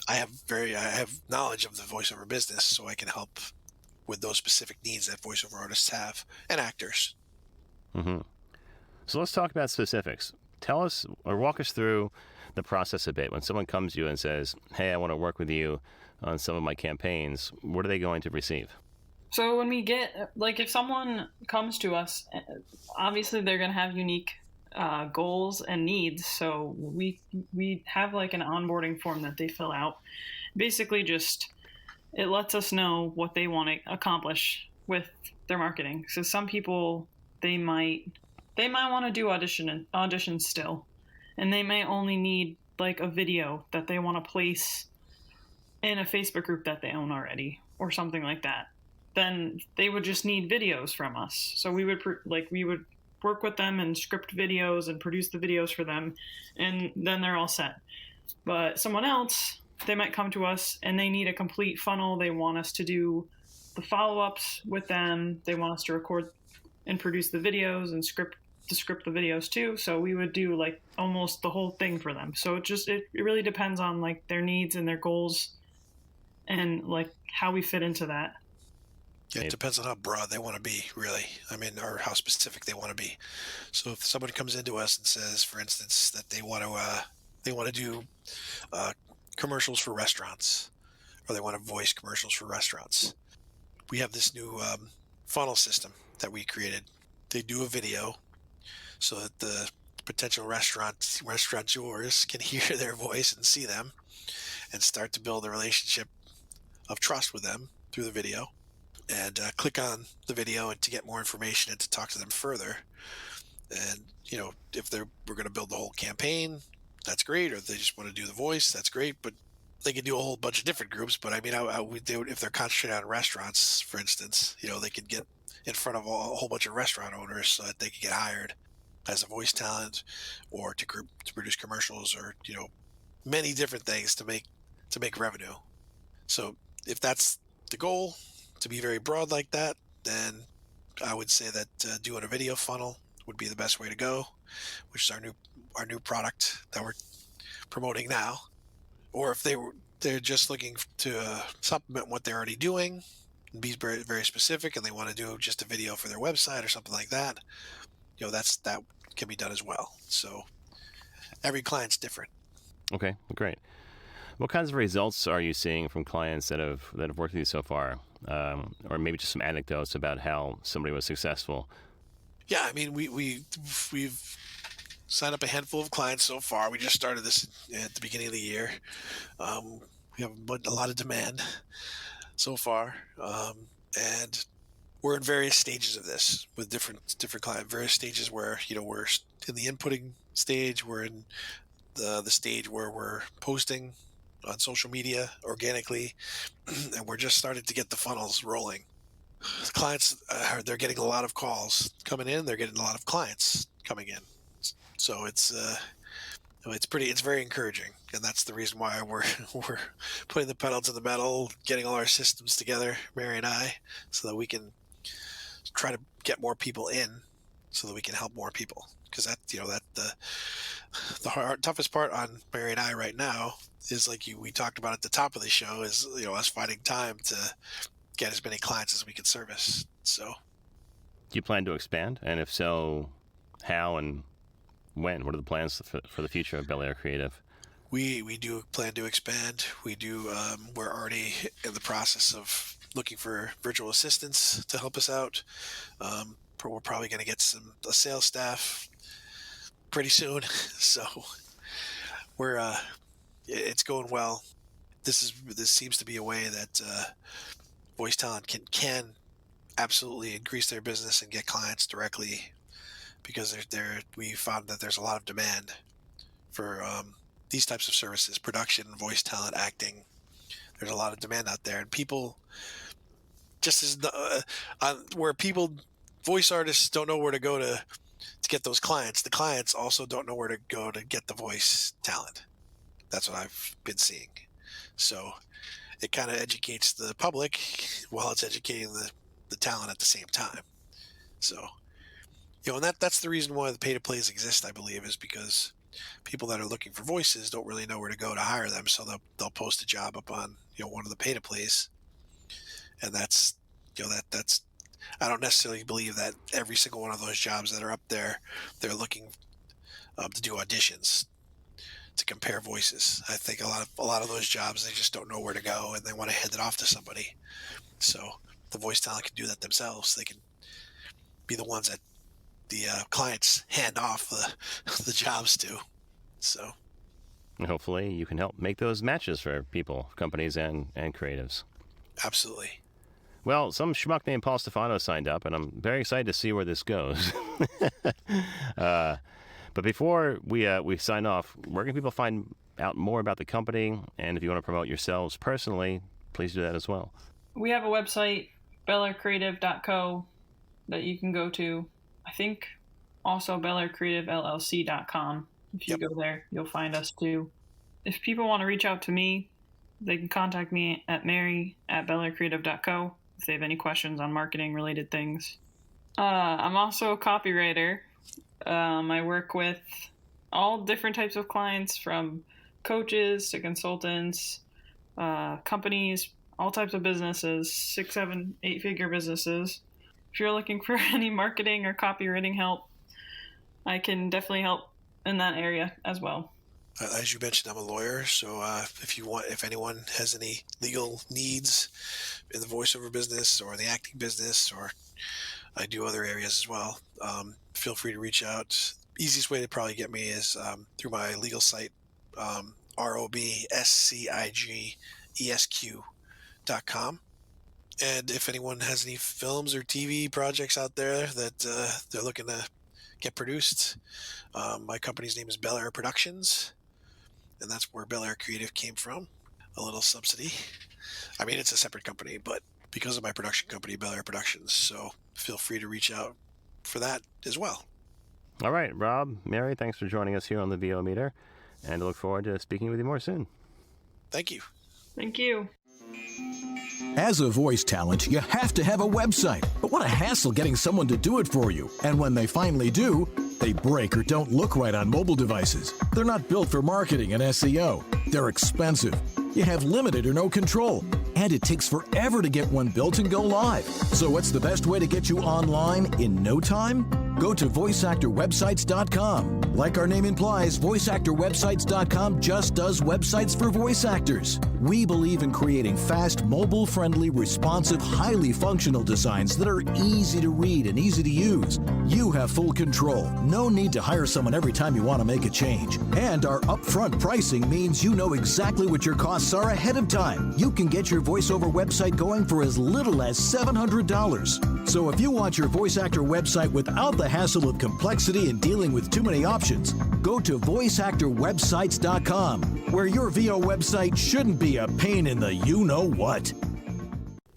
I have knowledge of the voiceover business, so I can help with those specific needs that voiceover artists have and actors. Mm-hmm. So let's talk about specifics. Tell us or walk us through the process a bit. When someone comes to you and says, hey, I want to work with you on some of my campaigns, what are they going to receive? So when we get, if someone comes to us, obviously they're going to have unique goals and needs. So we have an onboarding form that they fill out. Basically it lets us know what they want to accomplish with their marketing. So some people, they might want to do auditions still, and they may only need a video that they want to place in a Facebook group that they own already or something like that. Then they would just need videos from us. So we would work with them and script videos and produce the videos for them, and then they're all set. But someone else, they might come to us and they need a complete funnel. They want us to do the follow-ups with them. They want us to record and produce the videos and script the videos too. So we would do almost the whole thing for them. So it really depends on their needs and their goals and how we fit into that. Yeah, it depends on how broad they want to be, really. I mean, or how specific they want to be. So if someone comes into us and says, for instance, that they want to do commercials for restaurants, or they want to voice commercials for restaurants, we have this new funnel system that we created. They do a video so that the potential restaurateurs can hear their voice and see them and start to build a relationship of trust with them through the video, and click on the video and to get more information and to talk to them further. And if we're going to build the whole campaign, that's great. Or if they just want to do the voice, that's great. But they can do a whole bunch of different groups. But I mean, if they're concentrated on restaurants, for instance, they could get in front of a whole bunch of restaurant owners so that they could get hired as a voice talent, or to produce commercials, or many different things to make revenue. So if that's the goal, to be very broad like that, then I would say that doing a video funnel would be the best way to go, which is our new product that we're promoting now. Or if they're just looking to supplement what they're already doing and be very, very specific, and they want to do just a video for their website or something like that, that can be done as well. So every client's different. Okay, great. What kinds of results are you seeing from clients that have worked with you so far? Or maybe just some anecdotes about how somebody was successful. Yeah, I mean, we've signed up a handful of clients so far. We just started this at the beginning of the year. We have a lot of demand so far, and we're in various stages of this with different clients. Various stages where we're in the inputting stage. We're in the stage where we're posting on social media organically, and we're just starting to get the funnels rolling. Clients they're getting a lot of calls coming in. They're getting a lot of clients coming in. So it's very encouraging, and that's the reason why we're putting the pedal to the metal, getting all our systems together, Mary and I, so that we can try to get more people in, so that we can help more people. Because the toughest part on Mary and I right now is, we talked about at the top of the show, is us finding time to get as many clients as we can service. So, do you plan to expand? And if so, how and when? What are the plans for the future of Belair Creative? We do plan to expand. We're already in the process of looking for virtual assistants to help us out. We're probably going to get a sales staff pretty soon. So it's going well. This seems to be a way that voice talent can absolutely increase their business and get clients directly, because we found that there's a lot of demand for these types of services: production, voice talent, acting. There's a lot of demand out there, and people voice artists don't know where to go to get those clients. The clients also don't know where to go to get the voice talent. That's what I've been seeing. So it kind of educates the public while it's educating the talent at the same time. So, and that's the reason why the pay-to-plays exist, I believe, is because people that are looking for voices don't really know where to go to hire them. So they'll post a job up on, one of the pay-to-plays. And that's I don't necessarily believe that every single one of those jobs that are up there, they're looking to do auditions to compare voices. I think a lot of those jobs, they just don't know where to go and they want to hand it off to somebody. So the voice talent can do that themselves. They can be the ones that the clients hand off the jobs to. So hopefully you can help make those matches for people, companies, and creatives. Absolutely. Well, some schmuck named Paul Stefano signed up, and I'm very excited to see where this goes. But before we sign off, where can people find out more about the company? And if you want to promote yourselves personally, please do that as well. We have a website, belaircreative.co, that you can go to. I think also belaircreativellc.com. If you go there, you'll find us too. If people want to reach out to me, they can contact me at mary@belaircreative.co if they have any questions on marketing related things. I'm also a copywriter. I work with all different types of clients, from coaches to consultants, companies, all types of businesses, 6, 7, 8-figure businesses. If you're looking for any marketing or copywriting help, I can definitely help in that area as well. As you mentioned, I'm a lawyer, so if anyone has any legal needs in the voiceover business or the acting business, or I do other areas as well, feel free to reach out. Easiest way to probably get me is through my legal site, robscigesq.com. And if anyone has any films or TV projects out there that they're looking to get produced, my company's name is Belair Productions. And that's where Belair Creative came from, a little subsidy. I mean, it's a separate company, but because of my production company, Belair Productions. So feel free to reach out for that as well. All right, Rob, Mary, thanks for joining us here on the VO Meter, and I look forward to speaking with you more soon. Thank you. Thank you. As a voice talent, you have to have a website. But what a hassle getting someone to do it for you. And when they finally do, they break or don't look right on mobile devices. They're not built for marketing and SEO. They're expensive. You have limited or no control. And it takes forever to get one built and go live. So what's the best way to get you online in no time? Go to voiceactorwebsites.com. Like our name implies, voiceactorwebsites.com just does websites for voice actors. We believe in creating fast, mobile-friendly, responsive, highly functional designs that are easy to read and easy to use. You have full control. No need to hire someone every time you want to make a change. And our upfront pricing means you know exactly what your costs are ahead of time. You can get your voiceover website going for as little as $700. So if you want your voice actor website without the hassle of complexity and dealing with too many options, go to voiceactorwebsites.com, where your VO website shouldn't be a pain in the you-know-what.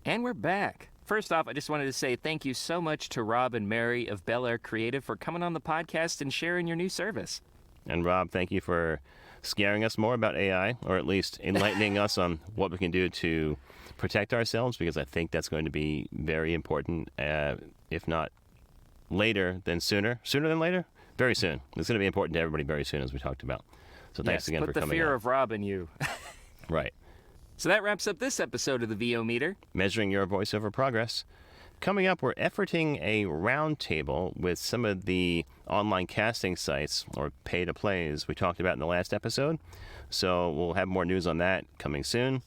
And we're back. First off, I just wanted to say thank you so much to Rob and Mary of Belair Creative for coming on the podcast and sharing your new service. And Rob, thank you for scaring us more about AI, or at least enlightening us on what we can do to protect ourselves, because I think that's going to be very important, if not later, then sooner. Sooner than later? Very soon. It's going to be important to everybody very soon, as we talked about. So thanks again for coming. Put the fear of Rob in you. Right. So that wraps up this episode of the VO Meter. Measuring your voiceover progress. coming up, we're efforting a roundtable with some of the online casting sites, or pay-to-plays, we talked about in the last episode. So we'll have more news on that coming soon.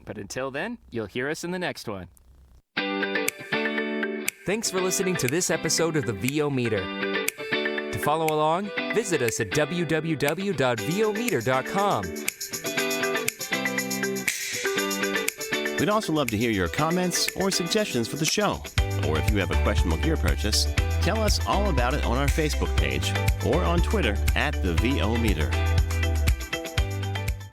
But until then, you'll hear us in the next one. Thanks for listening to this episode of the VO Meter. To follow along, visit us at www.vometer.com. We'd also love to hear your comments or suggestions for the show. Or if you have a questionable gear purchase, tell us all about it on our Facebook page or on Twitter at the VO Meter.